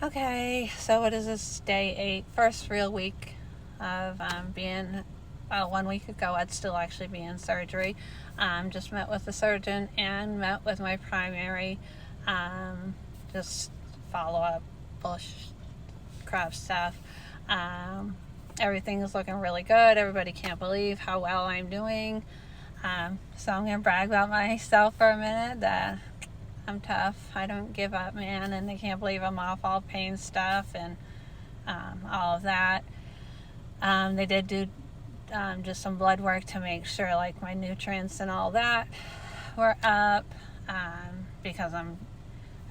Okay, so what is this? Day 8, first real week of being. 1 week ago, I'd still actually be in surgery. Just met with the surgeon and met with my primary. Just follow up bullcrap stuff. Everything is looking really good. Everybody can't believe how well I'm doing. So I'm gonna brag about myself for a minute. That I'm tough. I don't give up, man, and they can't believe I'm off all pain stuff and all of that. They did do just some blood work to make sure, like, my nutrients and all that were up, because I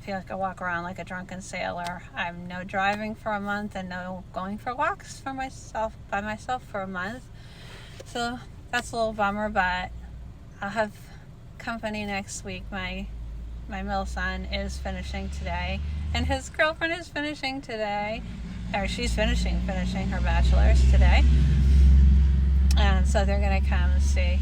feel like I walk around like a drunken sailor. I'm no driving for a month and no going for walks by myself for a month. So that's a little bummer, but I'll have company next week. My middle son is finishing today, and his girlfriend is finishing today, or she's finishing her bachelor's today. And so they're going to come and see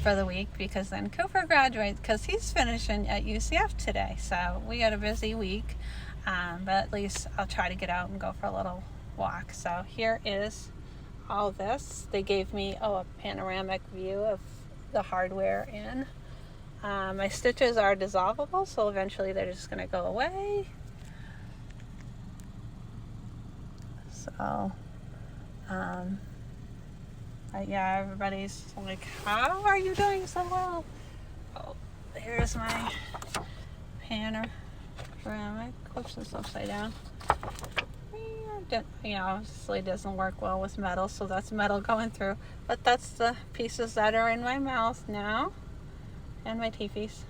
for the week, because then Cooper graduates, because he's finishing at UCF today. So we got a busy week, but at least I'll try to get out and go for a little walk. So here is all this. They gave me a panoramic view of the hardware in. My stitches are dissolvable, so eventually they're just going to go away. So, yeah, everybody's like, how are you doing so well? Oh, here's my panoramic. Whoops, it's upside down. Obviously it doesn't work well with metal, so that's metal going through. But that's the pieces that are in my mouth now. And my teepees.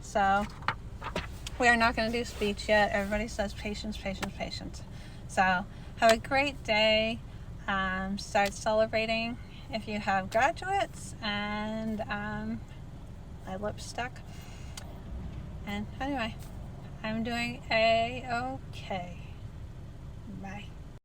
So we are not going to do speech yet. Everybody says patience, patience, patience. So have a great day. Start celebrating if you have graduates. And my lips stuck. And anyway, I'm doing A-okay. Bye.